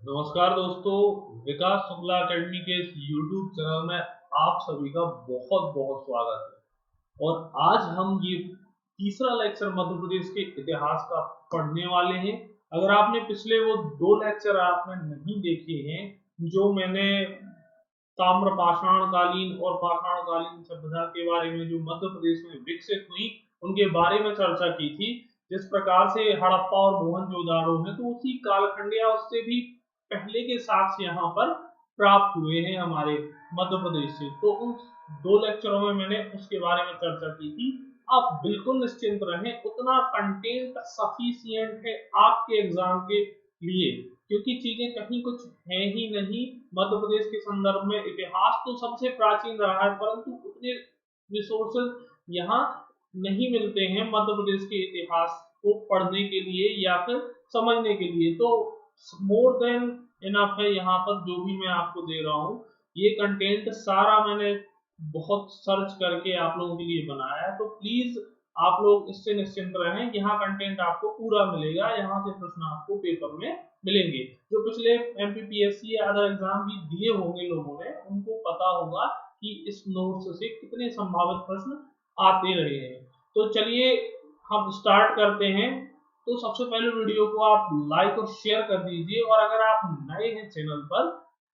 नमस्कार दोस्तों, विकास शुक्ला अकेडमी के इस YouTube चैनल में आप सभी का बहुत बहुत स्वागत है। और आज हम ये तीसरा लेक्चर मध्य प्रदेश के इतिहास का पढ़ने वाले हैं। अगर आपने पिछले वो दो लेक्चर आपने नहीं देखे हैं जो मैंने ताम्र पाषाण कालीन और पाषाण कालीन सभ्यता के बारे में जो मध्य प्रदेश में विकसित हुई उनके बारे में चर्चा की थी, जिस प्रकार से हड़प्पा और मोहनजोदाड़ो है, तो उसी कालखंड या उससे भी पहले के साक्ष्य यहाँ पर प्राप्त हुए हैं हमारे मध्य प्रदेश से। तो उन दो लेक्चरों में मैंने उसके बारे में चर्चा की थी। आप बिल्कुल निश्चिंत रहें, उतना कंटेंट सफिशिएंट है आपके एग्जाम के लिए, क्योंकि चीजें कहीं कुछ है ही नहीं। मध्य प्रदेश के संदर्भ में इतिहास तो सबसे प्राचीन रहा है, परंतु उतने रिसोर्सेज यहाँ नहीं मिलते हैं मध्य प्रदेश के इतिहास को पढ़ने के लिए या फिर समझने के लिए। तो मोर देन इनफ है यहाँ पर जो भी मैं आपको दे रहा हूँ। ये कंटेंट सारा मैंने बहुत सर्च करके आप लोगों के लिए बनाया है, तो प्लीज आप लोग इससे निश्चिंत रहें। यहाँ कंटेंट आपको पूरा मिलेगा, यहाँ से प्रश्न आपको पेपर में मिलेंगे। जो पिछले एमपीपीएससी या अदर एग्जाम भी दिए होंगे लोगों ने, उनको पता होगा कि इस नोट्स से कितने संभावित प्रश्न आते रहे हैं। तो चलिए हम स्टार्ट करते हैं। तो सबसे पहले वीडियो को आप लाइक और शेयर कर दीजिए, और अगर आप नए हैं चैनल पर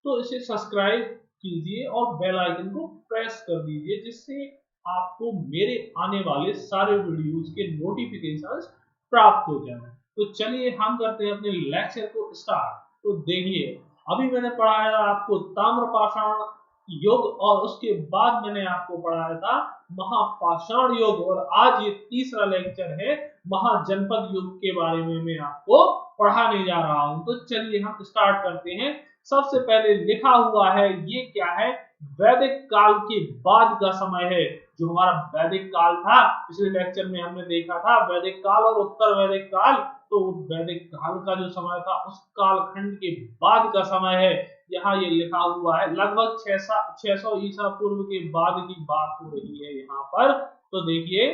तो इसे सब्सक्राइब कीजिए और बेल आइकन को प्रेस कर दीजिए, जिससे आपको मेरे आने वाले सारे वीडियोस के नोटिफिकेशंस प्राप्त हो जाए। तो चलिए हम करते हैं अपने लेक्चर को स्टार्ट। तो देखिए, अभी मैंने पढ़ाया आपको ताम्रपाषाण युग और उसके बाद मैंने आपको पढ़ाया था महापाषाण युग, और आज ये तीसरा लेक्चर है महाजनपद युग के बारे में मैं आपको पढ़ाने जा रहा हूं। तो चलिए हम स्टार्ट करते हैं। सबसे पहले लिखा हुआ है, ये क्या है, वैदिक काल के बाद का समय है। जो हमारा वैदिक काल था, पिछले लेक्चर में हमने देखा था वैदिक काल और उत्तर वैदिक काल। तो वैदिक काल का जो समय था उस कालखंड के बाद का समय है। यहाँ ये लिखा हुआ है लगभग 600 ईसा पूर्व के बाद की बात हो रही है यहाँ पर। तो देखिए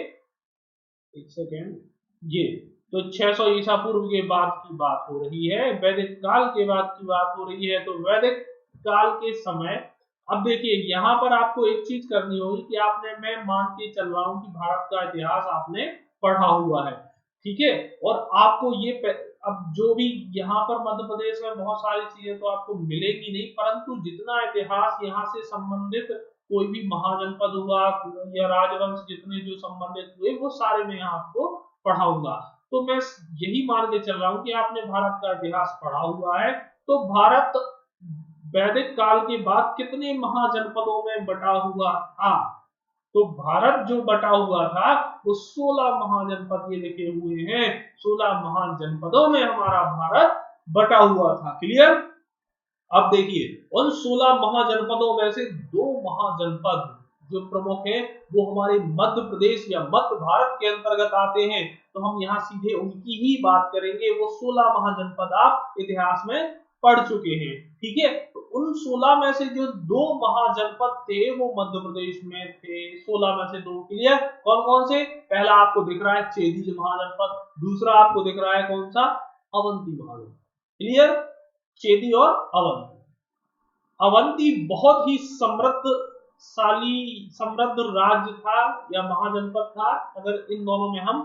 एक सेकेंड, ये तो 600 ईसा पूर्व के बाद की बात हो रही है, वैदिक काल के बाद की बात हो रही है। तो वैदिक काल के समय, अब देखिए यहाँ पर आपको एक चीज करनी होगी कि आपने, मैं मान के चल रहा हूँ कि भारत का इतिहास आपने पढ़ा हुआ है, ठीक है। और आपको ये अब जो भी यहाँ पर मध्य प्रदेश में बहुत सारी चीजें तो आपको मिलेगी नहीं, परंतु जितना इतिहास यहाँ से संबंधित कोई भी महाजनपद हुआ या राजवंश जितने जो संबंधित हुए वो सारे मैं आपको पढ़ाऊंगा। तो मैं यही मान के चल रहा हूँ कि आपने भारत का इतिहास पढ़ा हुआ है। तो भारत वैदिक काल के बाद कितने महाजनपदों में बटा हुआ था? तो भारत जो बटा हुआ था वो 16 महाजनपद, ये लिखे हुए हैं 16 महाजनपदों में हमारा भारत बटा हुआ था। क्लियर? अब देखिए, उन 16 महाजनपदों में से दो महाजनपद जो प्रमुख हैं वो हमारे मध्य प्रदेश या मध्य भारत के अंतर्गत आते हैं। तो हम यहाँ सीधे उनकी ही बात करेंगे। वो 16 महाजनपद आप इतिहास में पढ़ चुके हैं, ठीक है। तो उन 16 में से जो दो महाजनपद थे वो मध्य प्रदेश में थे। 16 में से दो, क्लियर। कौन कौन से? पहला आपको दिख रहा है चेदी महाजनपद, दूसरा आपको दिख रहा है कौन सा? अवंती महाजनपद। क्लियर? चेदी और अवंती। अवंती बहुत ही समृद्ध राज्य था या महाजनपद था। अगर इन दोनों में हम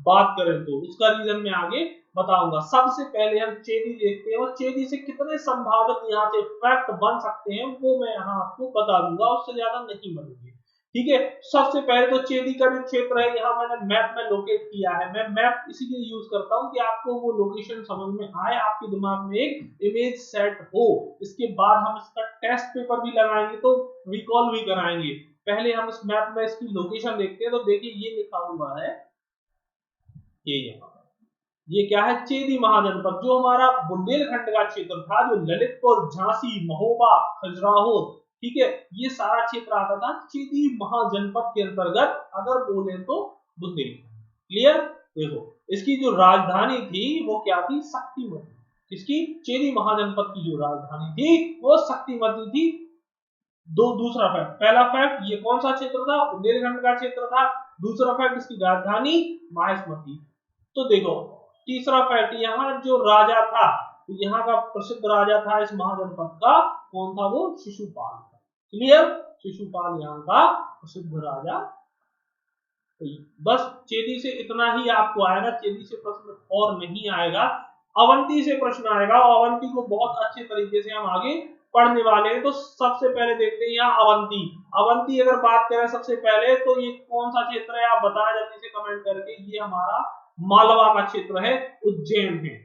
बात करें तो उसका रीजन मैं आगे बताऊंगा। सबसे पहले हम चेदी देखते हैं, और चेदी से कितने संभावित यहाँ से फैक्ट बन सकते हैं वो मैं यहाँ आपको बता दूंगा, उससे ज्यादा नहीं बनेंगे, ठीक है। सबसे पहले तो चेदी का जो क्षेत्र है यहाँ मैंने मैप में लोकेट किया है। मैं मैप इसीलिए यूज करता हूँ कि आपको वो लोकेशन समझ में आए, आपके दिमाग में एक इमेज सेट हो। इसके बाद हम इसका टेस्ट पेपर भी लगाएंगे तो रिकॉल भी कराएंगे। पहले हम इस मैप में इसकी लोकेशन देखते हैं। तो देखिए ये लिखा हुआ है, ये यहाँ ये क्या है, चेदी महाजनपद, जो हमारा बुंदेलखंड का क्षेत्र था, जो ललितपुर, झांसी, महोबा, खजुराहो, ठीक है, ये सारा क्षेत्र आता था चेदी महाजनपद के अंतर्गत, अगर बोले तो बुंदेलखंड। क्लियर? देखो इसकी जो राजधानी थी वो क्या थी? शक्तिमती। इसकी चेदी महाजनपद की जो राजधानी थी वो शक्तिमती थी। दूसरा फैक्ट, पहला फैक्ट ये कौन सा क्षेत्र था? बुंदेलखंड का क्षेत्र था। दूसरा फैक्ट, इसकी राजधानी माहिष्मती। तो देखो तीसरा फैक्ट, यहाँ जो राजा था तो यहाँ का प्रसिद्ध राजा था इस महाजनपद का, कौन था वो? शिशुपाल था। क्लियर? शिशुपाल यहाँ का प्रसिद्ध राजा। तो बस चेदी से इतना ही आपको आएगा, चेदी से प्रश्न और नहीं आएगा। अवंती से प्रश्न आएगा, और अवंती को बहुत अच्छे तरीके से हम आगे पढ़ने वाले हैं। तो सबसे पहले देखते हैं यहाँ अवंती। अवंती अगर बात करें सबसे पहले, तो ये कौन सा क्षेत्र है आप बताएं जल्दी से कमेंट करके। ये हमारा मालवा का क्षेत्र है, उज्जैन है।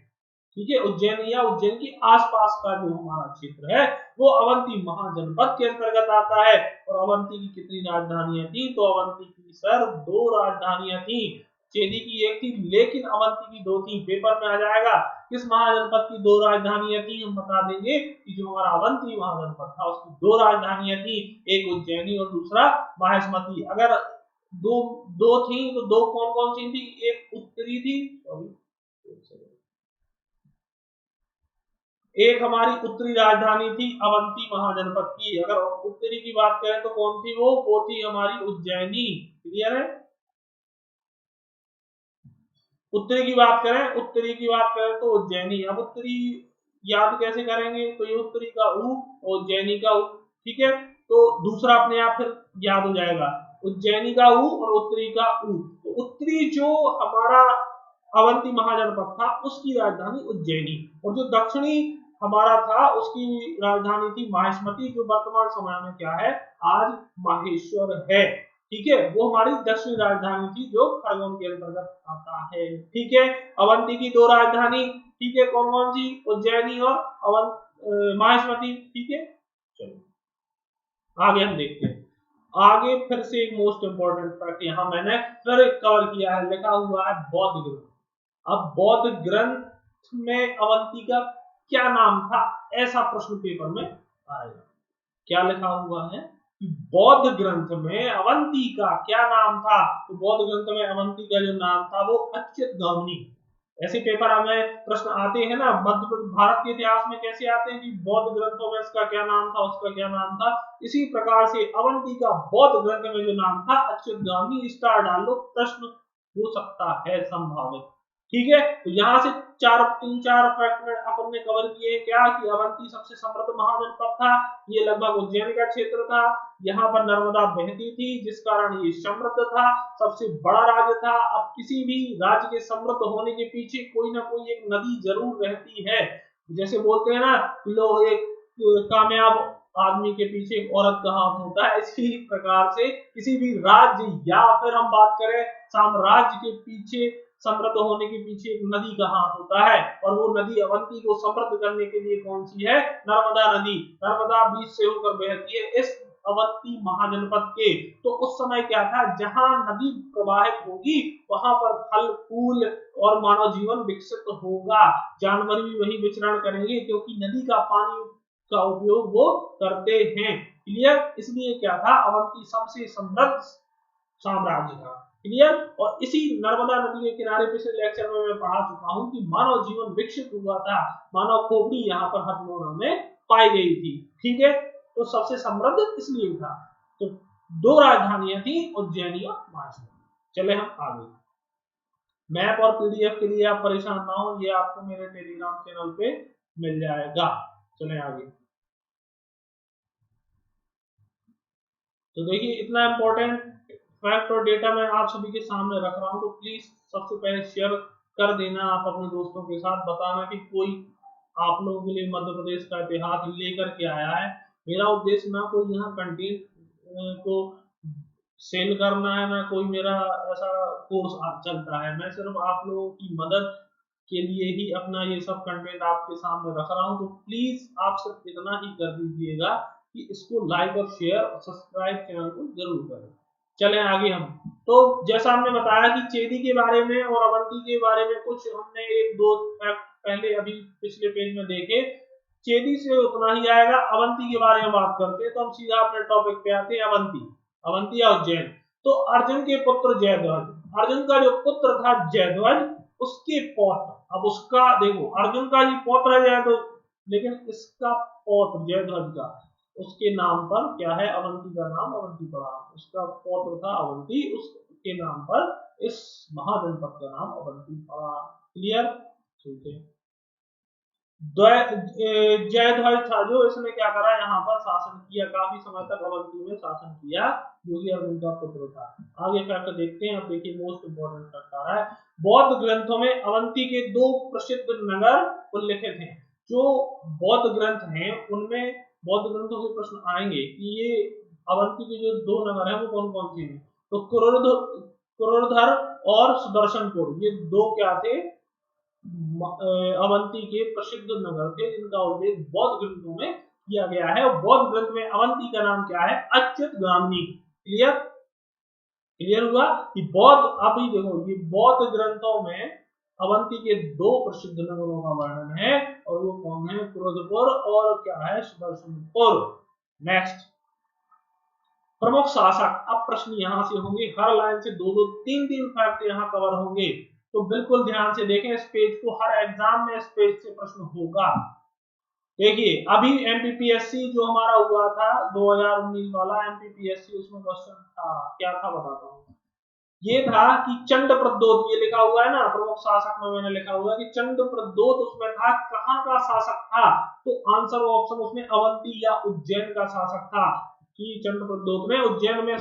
ठीक है, उज्जैन या उज्जैन के आसपास का जो हमारा क्षेत्र है वो अवंती महाजनपद के अंतर्गत आता है। और अवंती की कितनी राजधानियां थी? तो अवंती की सर 2 राजधानियां थी। चेदी की एक थी, लेकिन अवंती की 2 थी। पेपर में आ जाएगा किस महाजनपद की 2 राजधानियां थी, हम बता देंगे कि जो हमारा अवंती महाजनपद था उसकी 2 राजधानियां थी, एक उज्जैनी और दूसरा माहिष्मती। अगर दो दो थी तो 2 कौन कौन सी थी? एक उत्तरी थी, एक हमारी उत्तरी राजधानी थी अवंती महाजनपद की। अगर उत्तरी की बात करें तो कौन थी वो थी हमारी उज्जैनी। क्लियर है? उत्तरी की बात करें तो उज्जैनी। अब उत्तरी याद कैसे करेंगे? तो ये उत्तरी का ऊ और उज्जैनी का ऊ। ठीक है, तो दूसरा अपने आप फिर याद हो जाएगा, उज्जैनी का ऊ और उत्तरी का ऊ। तो उत्तरी जो हमारा अवंती महाजनपद था उसकी राजधानी उज्जैनी, और जो दक्षिणी हमारा था उसकी राजधानी थी माहिष्मती, जो वर्तमान समय में क्या है? आज माहेश्वर है। ठीक है, वो हमारी दक्षिणी राजधानी थी जो खरगोन के अंतर्गत आता है। ठीक है, अवंती की 2 राजधानी, ठीक है, कौन कौन सी? उज्जैनी और माहिष्मती। ठीक है, चलो आगे हम देखते हैं। आगे फिर से एक मोस्ट इंपोर्टेंट फैक्ट यहाँ मैंने फिर कवर किया है, लिखा हुआ है बौद्ध ग्रंथ। अब बौद्ध ग्रंथ में अवंती का क्या नाम था? ऐसा प्रश्न पेपर में आएगा। क्या लिखा हुआ है कि बौद्ध ग्रंथ में अवंती का क्या नाम था? तो बौद्ध ग्रंथ में अवंती का जो नाम था वो अच्युतगामिनी। ऐसे पेपर हमें प्रश्न आते हैं ना, मध्य भारत के इतिहास में कैसे आते हैं कि बौद्ध ग्रंथों में इसका क्या नाम था, उसका क्या नाम था। इसी प्रकार से अवंती का बौद्ध ग्रंथ में जो नाम था अच्युतगामिनी। स्टार डाल लो, प्रश्न हो सकता है संभावित। ठीक है, तो यहाँ से 3-4 फैक्ट अपन ने कवर किए। क्या कि अवंती सबसे समृद्ध महाजनपद था, ये लगभग उज्जैन का क्षेत्र था, यहाँ पर नर्मदा बहती थी जिस कारण ये समृद्ध था, सबसे बड़ा राज्य था। अब किसी भी राज्य के समृद्ध होने के पीछे कोई ना कोई एक नदी जरूर रहती है। जैसे बोलते हैं ना, लोग एक कामयाब आदमी के पीछे एक औरत का हाथ होता है, इसी प्रकार से किसी भी राज्य या फिर हम बात करें साम्राज्य के पीछे, समृद्ध होने के पीछे एक नदी का हाथ होता है। और वो नदी अवंती को समृद्ध करने के लिए कौन सी है? नर्मदा नदी। नर्मदा बीच से होकर बहती है इस अवंती महाजनपद के। तो उस समय क्या था, जहां नदी प्रवाहित होगी वहां पर फल फूल और मानव जीवन विकसित होगा, जानवर भी वही विचरण करेंगे क्योंकि नदी का पानी का उपयोग वो करते हैं। क्लियर? इसलिए क्या था, अवंती सबसे समृद्ध साम्राज्य था। क्लियर? और इसी नर्मदा नदी के किनारे पिछले लेक्चर में मैं पढ़ा चुका हूं कि मानव जीवन विकसित हुआ था, मानव खोपड़ी यहाँ पर हथनोरा में पाई गई थी। ठीक है, तो सबसे समृद्ध इसलिए था। तो 2 राजधानियां थी, उज्जैनी और माहिष्मती। चले हम आगे। मैप और पीडीएफ के लिए आप परेशान ना हो, ये आपको मेरे टेलीग्राम चैनल पे मिल जाएगा। चले आगे। तो देखिए, इतना इंपॉर्टेंट फैक्ट और डेटा मैं आप सभी के सामने रख रहा हूं, तो प्लीज सबसे पहले शेयर कर देना आप अपने दोस्तों के साथ। बताना कि कोई आप लोगों के लिए मध्य प्रदेश का इतिहास लेकर के आया है। मेरा उद्देश्य ना कोई यहाँ कंटेंट को सेल करना है, ना कोई मेरा ऐसा कोर्स चलता है। मैं सिर्फ आप लोगों की मदद के लिए ही अपना ये सब कंटेंट आपके सामने रख रहा हूँ। तो प्लीज आप सिर्फ इतना ही कर दीजिएगा कि इसको लाइक और शेयर और सब्सक्राइब चैनल को जरूर करें। चलें आगे हम। तो जैसा हमने बताया कि चेदी के बारे में और अवंती के बारे में कुछ हमने 1-2 फैक्ट पहले अभी पिछले पेज में देखे। चेदी से उतना ही आएगा। अवंती के बारे में बात करते हैं तो हम सीधा अपने टॉपिक पे आते हैं। अवंती, अवंती या उज्जैन। तो अर्जुन के पुत्र जयध्वज, अर्जुन का जो पुत्र था जयध्वज, उसके पौत्र, अब उसका देखो, अर्जुन का ही पौत्र है जयध्वज, लेकिन इसका पौत्र जयध्वज का, उसके नाम पर क्या है? अवंती का नाम अवंती पड़ा। उसका पौत्र था अवंती, उसके नाम पर इस महाजनपद का नाम अवंती पड़ा। क्लियर? ठीक है। जयध्वज था जो इसने क्या करा, यहाँ पर शासन किया, काफी समय तक अवंती में शासन किया, जो कि अर्जुन का पुत्र था। आगे फैक्ट देखते हैं। अब देखिए मोस्ट इंपोर्टेंट फैक्ट आ रहा है। बौद्ध ग्रंथों में अवंती के दो प्रसिद्ध नगर उल्लिखित हैं। जो बौद्ध ग्रंथ हैं उनमें बौद्ध ग्रंथों से प्रश्न आएंगे कि ये अवंती के जो दो नगर हैं वो कौन कौन से हैं। तो क्रोधर और सुदर्शनपुर, ये दो क्या थे, अवंती के प्रसिद्ध नगर थे, जिनका उल्लेख बौद्ध ग्रंथों में किया गया है। और बौद्ध ग्रंथ में अवंती का नाम क्या है, अच्युत गामनी। क्लियर क्लियर हुआ कि बौद्ध, अभी देखो ये बौद्ध ग्रंथों में अवंती के दो प्रसिद्ध नगरों का वर्णन है, और वो कौन है, क्रोधपुर और क्या है, सुदर्शनपुर। नेक्स्ट, प्रमुख शासक। अब प्रश्न यहां से होंगे, हर लाइन से दो दो तीन तीन फैक्ट यहां कवर होंगे, तो बिल्कुल ध्यान से देखें इस पेज को, हर एग्जाम में इस पेज से प्रश्न होगा। देखिए अभी एमपीपीएससी जो हमारा हुआ था 2019 वाला एमपीपीएससी, उसमें क्वेश्चन था, क्या था बताता हूँ। ये था कि चंड प्रद्योत, ये लिखा हुआ है ना प्रमुख शासक में, मैंने लिखा हुआ है कि चंड प्रद्योत उसमें था, कहाँ का शासक था, तो आंसर ऑप्शन उसमें अवंती या उज्जैन का शासक था, कि चंड प्रद्योत में उज्जैन में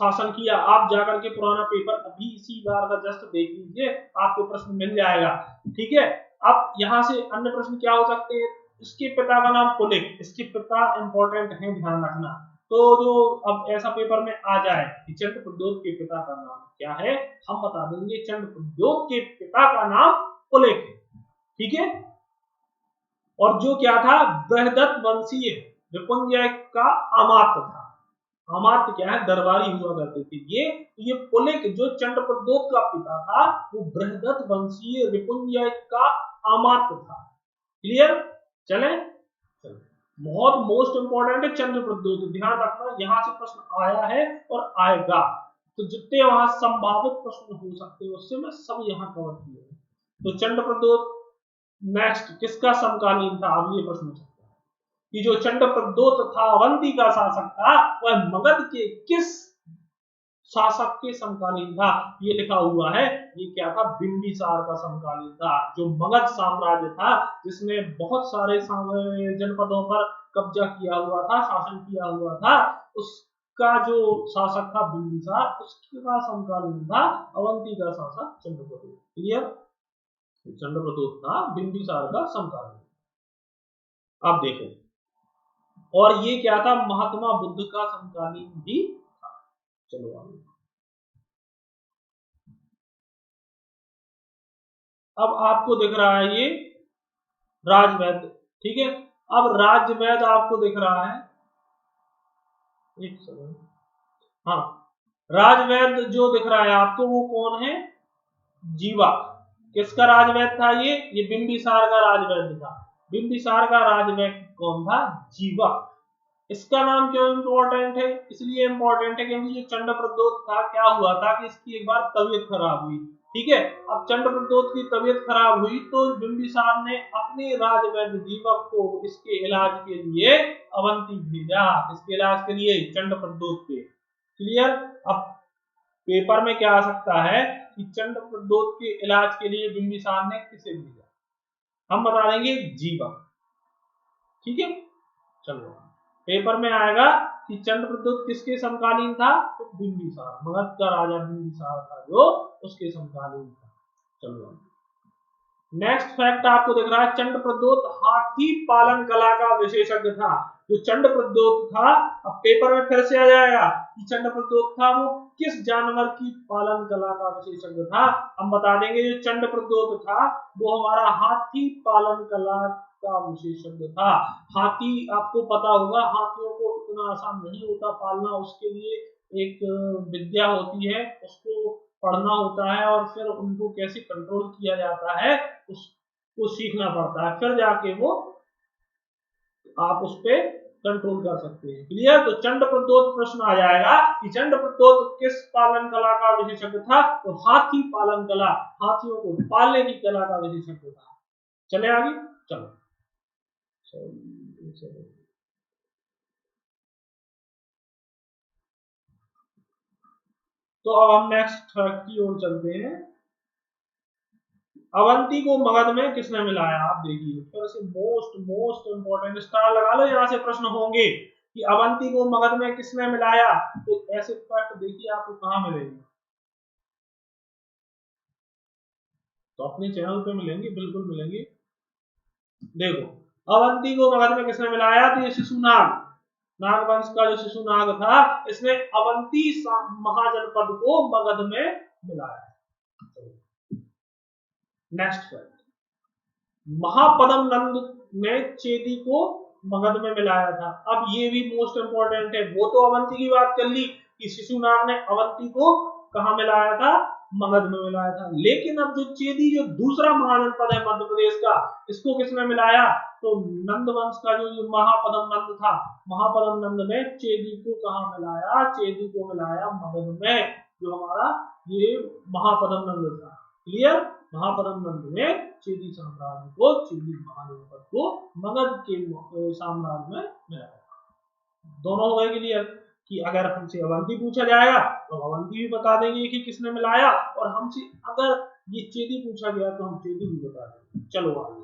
शासन किया। आप जाकर के पुराना पेपर अभी इसी बार का जस्ट देख लीजिए, आपको प्रश्न मिल जाएगा। ठीक है, अब यहाँ से अन्य प्रश्न क्या हो सकते हैं, इसके पिता का नाम पुलिक, इसके पिता इंपॉर्टेंट है, ध्यान रखना। तो जो अब ऐसा पेपर में आ जाए कि चंड प्रद्योत के पिता का नाम क्या है, हम बता देंगे चंड प्रद्योत के पिता का नाम पुलिक है। ठीक है, और जो क्या था, बृहदत्त वंशीय रिपुंजय का अमात्य था। अमात्य क्या है, दरबारी हुआ करते थे ये पुलिक जो चंड प्रद्योत का पिता था, वो बृहदत्त वंशीय रिपुंजय का अमात्य था। क्लियर, चले बहुत मोस्ट इंपॉर्टेंट है चंद्र प्रद्योत, ध्यान रखना, यहां से प्रश्न आया है और आएगा, तो जितने वहां संभावित प्रश्न हो सकते हैं उससे मैं सब यहां कवर किए हैं। तो चंद्र प्रद्योत नेक्स्ट किसका समकालीन था, अब ये प्रश्न सकता है कि जो चंड प्रद्योत था अवंती का शासक था, वह मगध के किस शासक के समकालीन था, ये लिखा हुआ है। ये क्या था, बिंबिसार का समकालीन था, जो मगध साम्राज्य था जिसने बहुत सारे जनपदों पर कब्जा किया हुआ था, शासन किया हुआ था, उसका जो शासक था बिंबिसार, उसका समकालीन था अवंती का शासक चंद्रप्रद्योत। क्लियर, चंद्रप्रद्योत था बिंबिसार का समकालीन। अब देखो, और ये क्या था, महात्मा बुद्ध का समकालीन भी था। चलो आगे, अब आपको दिख रहा है ये राजवैद्य। ठीक है, अब राजवैद्य आपको दिख रहा है, एक सेकंड, हाँ, राजवैद्य जो दिख रहा है आपको वो कौन है, जीवा। किसका राजवैद्य था ये बिंबिसार का राजवैद्य था। बिंबिसार का राजवैद्य कौन था, जीवा। इसका नाम क्यों इंपॉर्टेंट है, इसलिए इंपॉर्टेंट है क्योंकि ये चंड प्रद्योत था, क्या हुआ था कि इसकी एक बार तबीयत खराब हुई। ठीक है, अब चंड प्रद्योत की तबीयत खराब हुई तो बिंबिसार ने अपने राजवैद्य जीवक को इसके इलाज के लिए अवंती भेजा, इसके इलाज के लिए चंड प्रद्योत के। क्लियर, अब पेपर में क्या आ सकता है कि चंड प्रद्योत के इलाज के लिए बिंबिसार ने किसे भेजा, हम बता देंगे जीवक। ठीक है, चलो पेपर में आएगा कि चंड प्रद्योत किसके समकालीन था, तो बिंबिसार, मगध का राजा बिंबिसार था जो उसके समकालीन था। चलो नेक्स्ट फैक्ट आपको दिख रहा है, चंड प्रद्योत हाथी पालन कला का विशेषज्ञ था। जो चंड प्रद्योत था, अब पेपर में फिर से आ जाएगा कि चंड प्रद्योत था वो किस जानवर की पालन कला का विशेषज्ञ था, हम बता देंगे जो चंड प्रद्योत था वो हमारा हाथी पालन कला का विशेषज्ञ था। हाथी आपको पता होगा, हाथियों को इतना आसान नहीं होता पालना, उसके लिए एक विद्या होती है, उसको पढ़ना होता है और फिर उनको कैसे कंट्रोल किया जाता है उसको सीखना पड़ता है, फिर जाके वो आप उस पर कंट्रोल कर सकते हैं। क्लियर, तो चंड प्रद्योत प्रश्न आ जाएगा कि चंड प्रद्योत किस पालन कला का विशेषज्ञ था, तो हाथी पालन कला, हाथियों को पालने की कला का विशेषज्ञ था। चले आगे, चलो तो अब हम नेक्स्ट फैक्ट की ओर चलते हैं। अवंती को मगध में किसने मिलाया? आप देखिए फिर से मोस्ट मोस्ट इंपॉर्टेंट, स्टार लगा लो, यहाँ से प्रश्न होंगे कि अवंती को मगध में किसने मिलाया। तो ऐसे फैक्ट देखिए आपको कहाँ मिलेंगे, तो अपने चैनल पे मिलेंगे, बिल्कुल मिलेंगे। देखो अवंती को मगध में किसने मिलाया? तो ये शिशुनाग, नागवंश का जो शिशुनाग था, इसने अवंती महाजनपद को मगध में मिलाया। नेक्स्ट फैक्ट, महापदम नंद ने चेदी को मगध में मिलाया था। अब ये भी मोस्ट इंपॉर्टेंट है, वो तो अवंती की बात कर ली कि शिशुनाग ने अवंती को कहा मिलाया था? मगध में मिलाया था। लेकिन अब जो चेदी, जो दूसरा महाजनपद है मध्य प्रदेश का, इसको किसने मिलाया? तो नंद वंश का जो महापदम नंद था, महापदम नंद ने चेदी को कहा मिलाया? चेदी को मिलाया मगध में, जो हमारा ये महापदम नंद था। क्लियर? महापदम नंद ने चेदी साम्राज्य को, चेदी महाजनपद को मगध के साम्राज्य में मिलाया। दोनों हो गए क्लियर कि अगर हमसे अवंती पूछा जाएगा तो अवंती भी बता देंगे कि किसने मिलाया, और हमसे अगर ये चेदी पूछा गया तो हम चेदी भी बता देंगे। चलो आगे,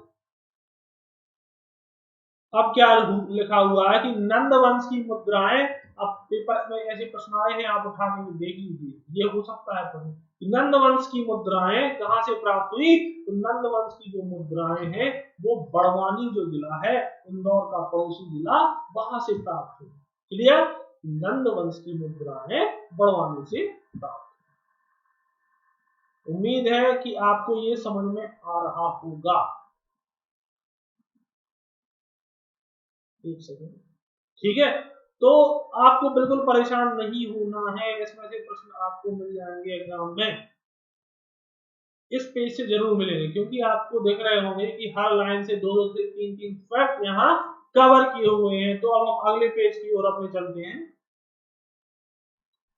अब क्या लिखा हुआ है कि नंद वंश की मुद्राएं, अब पेपर में ऐसे प्रश्न आए हैं, आप उठा के देख लीजिए, ये हो सकता है प्रश्न। नंद वंश की मुद्राएं कहां से प्राप्त हुई? तो नंद वंश की जो मुद्राएं हैं वो बड़वानी जो जिला है, इंदौर का पड़ोसी जिला, वहां से प्राप्त हुई। क्लियर? नंद वंश की मुद्राएं बड़वानी से प्राप्त। उम्मीद है कि आपको ये समझ में आ रहा होगा। एक सेकंड, ठीक है? तो आपको बिल्कुल परेशान नहीं होना है, इसमें से प्रश्न आपको मिल जाएंगे एग्जाम में, इस पेज से जरूर मिलेंगे, क्योंकि आपको देख रहे होंगे कि हर लाइन से दो दो से तीन तीन फैक्ट यहाँ कवर किए हुए हैं। तो अब हम अगले पेज की ओर अपने चलते हैं।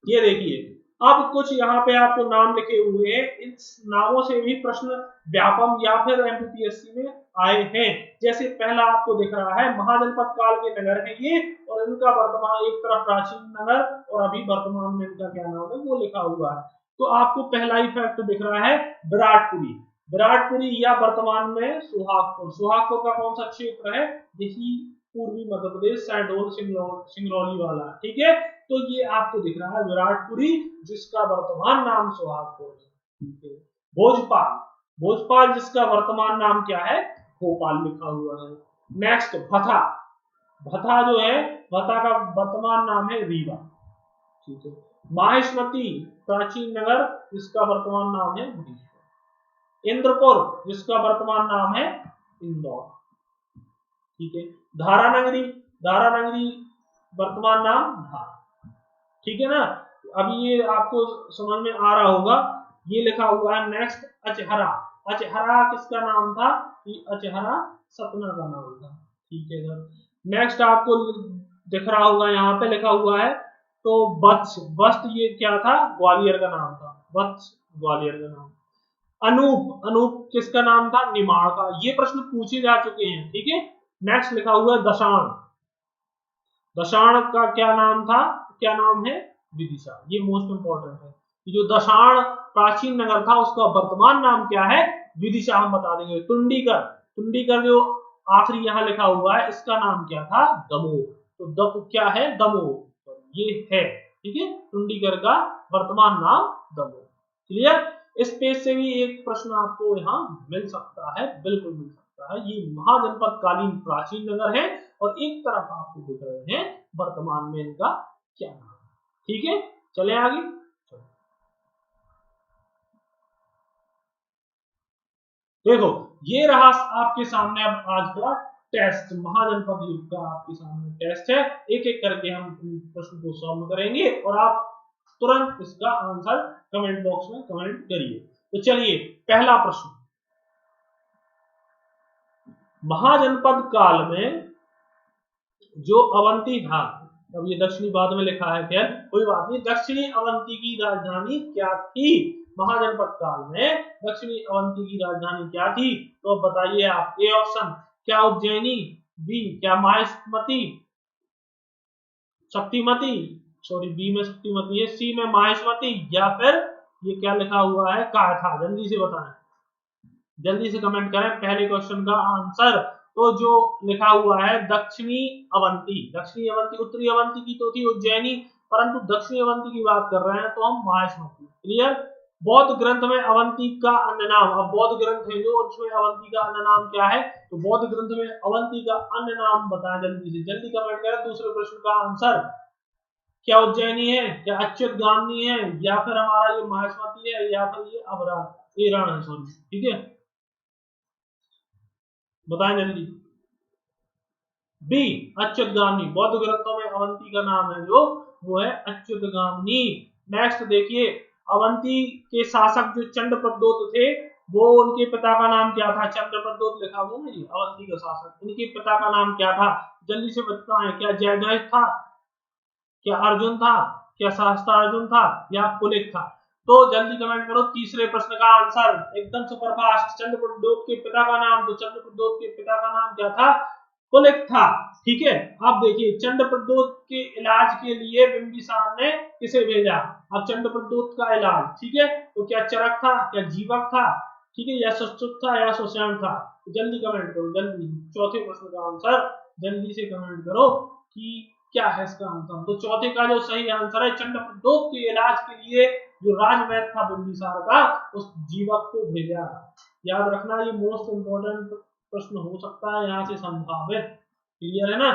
ये देखिए, अब कुछ यहाँ पे आपको नाम लिखे हुए हैं, इन नामों से भी प्रश्न व्यापम या फिर एमपीपीएससी में आए हैं। जैसे पहला आपको दिख रहा है, महाजनपद काल के नगर है ये, और इनका वर्तमान, एक तरफ प्राचीन नगर और अभी वर्तमान में इनका क्या नाम है वो लिखा हुआ है। तो आपको पहला ही फैक्ट दिख रहा है, विराटपुरी। विराटपुरी या वर्तमान में सुहागपुर। सुहागपुर का कौन सा क्षेत्र है? यही पूर्वी मध्य प्रदेश, शहडोल सिंगरौली वाला, ठीक है? तो ये आपको दिख रहा है विराटपुरी, जिसका वर्तमान नाम सुहागपुर है, ठीक है? भोजपाल, भोजपाल जिसका वर्तमान नाम क्या है? भोपाल लिखा हुआ है। नेक्स्ट भथा, भथा जो है, भथा का वर्तमान नाम है रीवा, ठीक है? माहेश्वती, प्राचीन नगर, जिसका वर्तमान नाम है भुवनेश्वर। इंद्रपुर, जिसका वर्तमान नाम है इंदौर, ठीक है? धारानगरी, धारानगरी वर्तमान नाम धार, ठीक है ना? अभी ये आपको समझ में आ रहा होगा, ये लिखा हुआ है। नेक्स्ट अचहरा, अचहरा किसका नाम था? कि अचहरा सतना का नाम था, ठीक है सर? नेक्स्ट आपको दिख रहा होगा, यहाँ पे लिखा हुआ है तो वत्स, वस्त ये क्या था? ग्वालियर का नाम था, वत्स ग्वालियर का नाम। अनूप, अनूप किसका नाम था? निमाड़ का। ये प्रश्न पूछे जा चुके हैं, ठीक है? नेक्स्ट लिखा हुआ है दशाण, दशाण का क्या नाम था? क्या नाम है? विदिशा। ये मोस्ट इंपॉर्टेंट है कि जो दशाण प्राचीन नगर था उसका वर्तमान नाम क्या है? विदिशा, हम बता देंगे। टुंडीकर, टुंडीकर जो आखिरी यहाँ लिखा हुआ है, इसका नाम क्या था? दमोह। तो क्या है? दमोह, ये है, ठीक है? टुंडीकर का वर्तमान नाम दमोह। क्लियर? इस पेज से भी एक प्रश्न आपको यहाँ मिल सकता है, बिल्कुल मिल सकता है। ये महाजनपद कालीन प्राचीन नगर है, और एक तरफ आपको दिख रहे हैं वर्तमान में इनका क्या नाम है, ठीक है? चले आगे। देखो ये रहा आपके सामने अब आज का टेस्ट, महाजनपद युग का आपके सामने टेस्ट है। एक एक करके हम प्रश्न को सॉल्व करेंगे, और आप तुरंत इसका आंसर कमेंट बॉक्स में कमेंट करिए। तो चलिए, पहला प्रश्न, महाजनपद काल में जो अवंती था, अब ये दक्षिणी बाद में लिखा है, खैर कोई बात नहीं, दक्षिणी अवंती की राजधानी क्या थी? महाजनपद काल में दक्षिणी अवंती की राजधानी क्या थी? तो बताइए आप। ए ऑप्शन, क्या उज्जैनी? बी, क्या माहेश्वती, शक्तिमती, सॉरी बी में शक्तिमती है, सी में माहेश्वती, या फिर ये क्या लिखा हुआ है? कायथा। जल्दी से बताएं। जल्दी से कमेंट करें पहले क्वेश्चन का आंसर। तो जो लिखा हुआ है दक्षिणी अवंती, दक्षिणी अवंती उत्तरी अवंती की तो थी उज्जैनी, परंतु दक्षिणी अवंती की बात कर रहे हैं तो हम माहेश्वती। क्लियर। बौद्ध ग्रंथ में अवंती का अन्य नाम, अब बौद्ध ग्रंथ है जो उसमें अवंती का अन्य नाम क्या है, तो बौद्ध ग्रंथ में अवंती का अन्य नाम बताएं जल्दी से, जल्दी कमेंट करें दूसरे प्रश्न का आंसर। क्या उज्जैनी है, क्या अच्युत गामनी है, या फिर हमारा ये माहेश्वती है, या फिर ये अबरार ईरान है, सॉरी। ठीक है, बताएं जल्दी। बी अच्युत गामनी, बौद्ध ग्रंथों में अवंती का नाम है जो वो है अच्युत गामनी। नेक्स्ट देखिए, अवंती के शासक जो चंड प्रद्योत थे, वो उनके पिता का नाम क्या था, चंद्र प्रद्योत लिखा हुआ ना जी, अवंती का शासक, इनके पिता का नाम क्या था, जल्दी से बताएं। क्या जयध्वज था, क्या अर्जुन था, क्या सहस्त्रार्जुन था, या कुलिक था। तो जल्दी कमेंट करो तीसरे प्रश्न का आंसर, एकदम सुपरफास्ट। चंद्र प्रद्योत के पिता का नाम, तो चंद्र प्रद्योत के पिता का नाम क्या था, कुलिक था। ठीक है, अब देखिए चंद्र प्रद्योत के इलाज के लिए बिंबिसार ने किसे भेजा। अब चंद्र प्रद्योत का इलाज, ठीक है, तो क्या चरक था, क्या जीवक था, ठीक है, या सुश्रुत था, या सुषेण था। तो जल्दी कमेंट करो, जल्दी चौथे प्रश्न का आंसर जल्दी से कमेंट करो कि क्या है इसका आंसर। तो चौथे का जो सही आंसर है, चंड प्रद्योत के इलाज के लिए जो राजवैद्य था बिंबिसार का, उस जीवक को भेजा। याद रखना, ये मोस्ट इंपोर्टेंट प्रश्न हो सकता है यहाँ से संभावित। क्लियर है ना।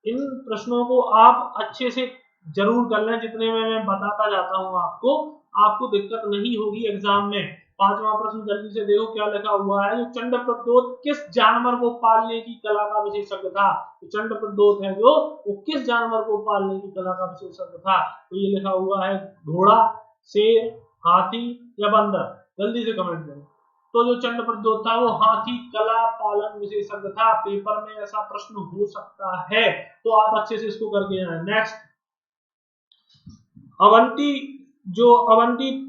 इन प्रश्नों को आप अच्छे से जरूर कर लें, जितने में मैं बताता जाता हूँ आपको दिक्कत नहीं होगी एग्जाम में। पांचवा प्रश्न जल्दी से देखो क्या लिखा हुआ है, जो चंड प्रद्योत किस जानवर को पालने की कला का विशेषज्ञ था। तो चंड प्रद्योत है जो, वो किस जानवर को पालने की कला का विशेषज्ञ था। तो ये लिखा हुआ है घोड़ा, शेर, हाथी या बंदर। जल्दी से कमेंट करें। तो जो चंड प्रद्योत था वो हाथी कला पालन विशेषज्ञ था। पेपर में ऐसा प्रश्न हो सकता है, तो आप अच्छे से इसको करके जाए। नेक्स्ट, अवंती, जो अवंती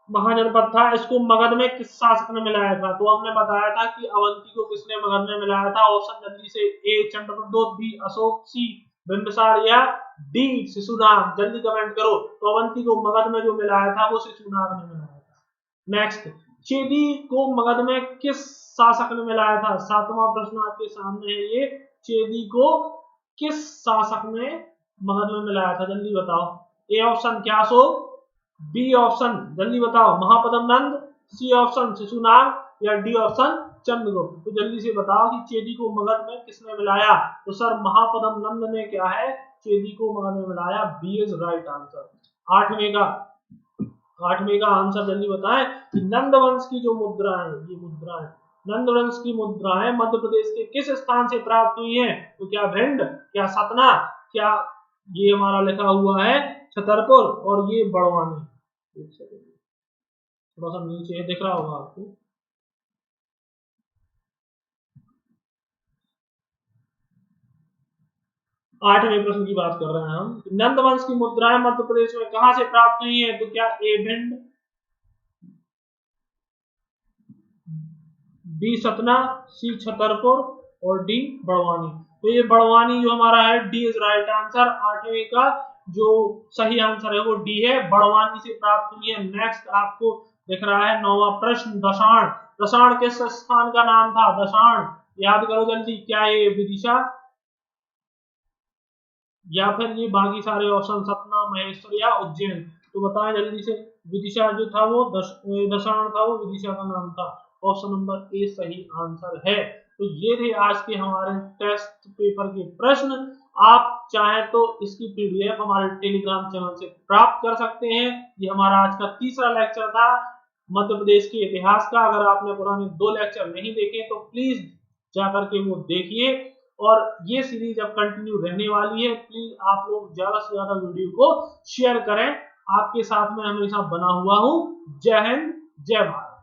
महाजनपद था, इसको मगध में किस शासक ने मिलाया था। तो हमने बताया था कि अवंती को किसने मगध में मिलाया था। ऑप्शन जल्दी से, ए चंद्र प्रद्योत, बी अशोक, सी बिंबिसार, या डी शिशुनाग। जल्दी कमेंट करो। तो अवंती को मगध में जो मिलाया था वो शिशुनाग ने मिलाया था। नेक्स्ट, चेदी को मगध में किस शासक ने मिलाया था। सातवां प्रश्न आपके सामने है ये, चेदी को किस शासक ने मगध में मिलाया था, जल्दी बताओ। ए ऑप्शन क्या अशोक, बी ऑप्शन जल्दी बताओ महापद्म नंद, सी ऑप्शन शिशुनाग, या डी ऑप्शन चंद्रगुप्त। तो जल्दी से बताओ कि चेदी को मगध में किसने मिलाया। तो सर महापद्म नंद ने क्या है, चेदी को मगध में मिलाया। B is right answer. आठवें का आंसर जल्दी बताएं कि नंद वंश की जो मुद्रा है, ये मुद्रा है, नंद वंश की मुद्राएं मध्य प्रदेश के किस स्थान से प्राप्त हुई हैं। तो क्या भिंड, क्या सतना, क्या ये हमारा लिखा हुआ है छतरपुर, और ये बड़वानी। थोड़ा सा नीचे दिख रहा होगा आपको। आठवें प्रश्न की बात कर रहे हैं हम। नंद वंश की मुद्राएं मध्य प्रदेश में कहां से प्राप्त हुई हैं। तो क्या ए भिंड, बी सतना, सी छतरपुर, और डी बड़वानी। तो ये बड़वानी जो हमारा है, डी इज राइट आंसर। आठवें का जो सही आंसर है वो डी है, बड़वानी से प्राप्त हुई है। नेक्स्ट आपको दिख रहा है नौवां प्रश्न, दशाण। दशाण किस स्थान का नाम था, दशाण याद करो जल्दी। क्या ये विदिशा, या फिर ये बाकी सारे ऑप्शन सतना, महेश्वर, या उज्जैन। तो बताएं जल्दी से। विदिशा जो था वो दशाण था, वो विदिशा का नाम था। ऑप्शन नंबर ए सही आंसर है। तो ये थे आज के हमारे टेस्ट पेपर के प्रश्न। आप चाहें तो इसकी पीडीएफ हमारे टेलीग्राम चैनल से प्राप्त कर सकते हैं। ये हमारा आज का तीसरा लेक्चर था मध्य प्रदेश के इतिहास का। अगर आपने पुराने 2 लेक्चर नहीं देखे तो प्लीज जाकर के वो देखिए, और ये सीरीज अब कंटिन्यू रहने वाली है। प्लीज आप लोग ज्यादा से ज्यादा वीडियो को शेयर करें। आपके साथ में हमेशा बना हुआ हूं। जय हिंद, जय भारत।